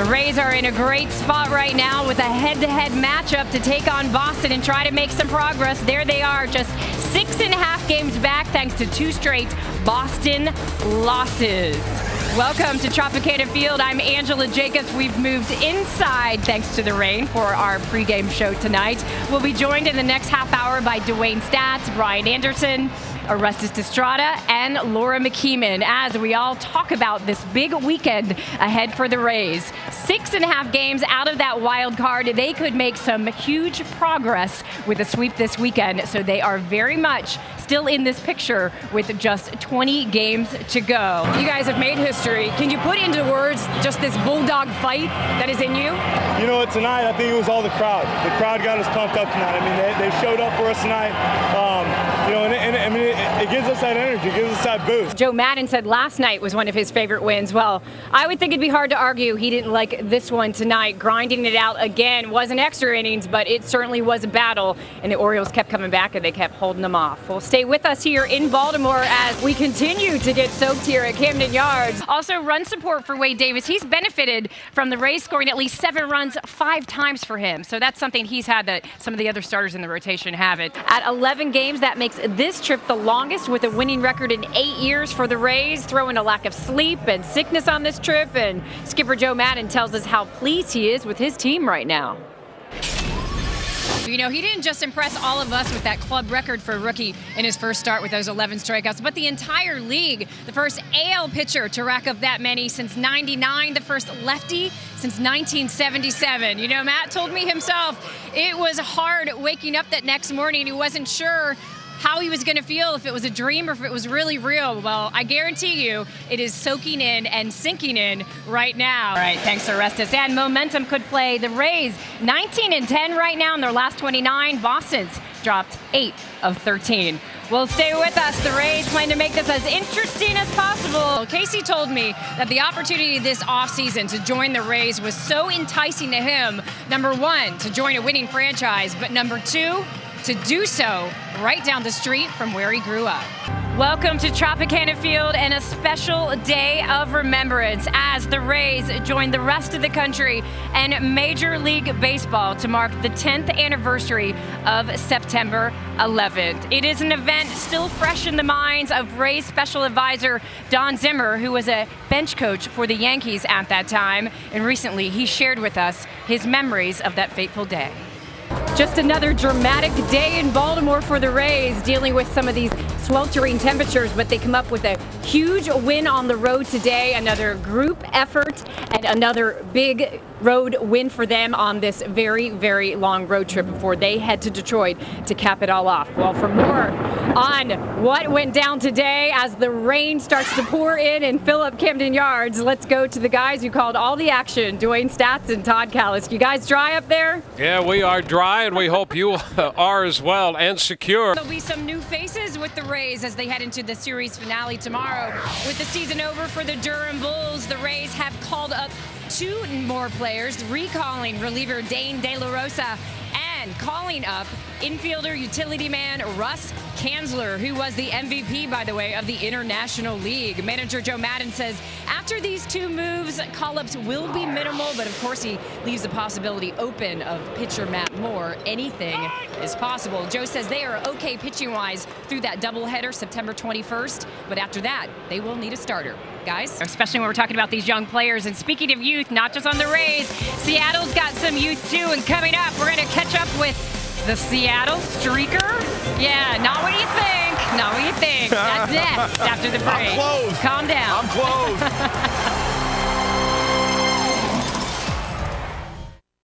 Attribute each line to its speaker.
Speaker 1: The Rays are in a great spot right now with a head-to-head matchup to take on Boston and try to make some progress. There they are, just 6.5 games back thanks to 2 straight Boston losses. Welcome to Tropicana Field. I'm Angela Jacobs. We've moved inside thanks to the rain for our pregame show tonight. We'll be joined in the next half hour by Dwayne Stats, Brian Anderson, Orestes Destrada, and Laura McKeeman as we all talk about this big weekend ahead for the Rays. 6.5 games out of that wild card. They could make some huge progress with a sweep this weekend, so they are very much still in this picture with just 20 games to go. You guys have made history. Can you put into words just this bulldog fight that is in you?
Speaker 2: You know what, tonight I think it was all the crowd. The crowd got us pumped up tonight. I mean, they showed up for us tonight. It gives us that energy, it gives us that boost.
Speaker 1: Joe Maddon said last night was one of his favorite wins. Well, I would think it'd be hard to argue he didn't like this one tonight. Grinding it out again. Wasn't extra innings, but it certainly was a battle, and the Orioles kept coming back and they kept holding them off. Well, stay with us here in Baltimore as we continue to get soaked here at Camden Yards. Also, run support for Wade Davis. He's benefited from the Rays scoring at least 7 runs 5 times for him. So that's something he's had that some of the other starters in the rotation haven't. At 11 games, that makes this trip the longest with a winning record in 8 years for the Rays. Throw in a lack of sleep and sickness on this trip, and skipper Joe Maddon tells us how pleased he is with his team right now. You know, he didn't just impress all of us with that club record for a rookie in his first start with those 11 strikeouts, but the entire league. The first AL pitcher to rack up that many since '99, the first lefty since 1977. You know, Matt told me himself it was hard waking up that next morning. He wasn't sure how he was going to feel, if it was a dream or if it was really real. Well, I guarantee you it is soaking in and sinking in right now. All right, thanks, Orestes. And momentum could play the Rays 19-10 right now in their last 29. Boston's dropped 8 of 13. Well, stay with us. The Rays plan to make this as interesting as possible. Casey told me that the opportunity this offseason to join the Rays was so enticing to him. Number 1, to join a winning franchise, but number 2, to do so right down the street from where he grew up. Welcome to Tropicana Field and a special day of remembrance as the Rays join the rest of the country and Major League Baseball to mark the 10th anniversary of September 11th. It is an event still fresh in the minds of Rays special advisor Don Zimmer, who was a bench coach for the Yankees at that time, and recently he shared with us his memories of that fateful day. Just another dramatic day in Baltimore for the Rays, dealing with some of these sweltering temperatures, but they come up with a huge win on the road today. Another group effort and another big road win for them on this very, very long road trip before they head to Detroit to cap it all off. Well, for more on what went down today as the rain starts to pour in and fill up Camden Yards, let's go to the guys who called all the action, Dwayne Stats and Todd Callis. You guys dry up there?
Speaker 3: Yeah, we are dry, and we hope you are as well, and secure.
Speaker 1: There'll be some new faces with the Rays as they head into the series finale tomorrow. With the season over for the Durham Bulls, the Rays have called up 2 more players, recalling reliever Dane De La Rosa and calling up infielder utility man Russ Kanzler, who was the MVP, by the way, of the International League. Manager Joe Maddon says after these 2 moves, call-ups will be minimal, but of course he leaves the possibility open of pitcher Matt Moore. Anything is possible. Joe says they are okay pitching-wise through that doubleheader September 21st, but after that, they will need a starter. Guys, especially when we're talking about these young players. And speaking of youth, not just on the Rays, Seattle's got some youth too. And coming up, we're going to catch up with the Seattle Streaker. Yeah, not what you think. Not what you think. That's next after the break.
Speaker 4: I'm close.
Speaker 1: Calm down.
Speaker 4: I'm close.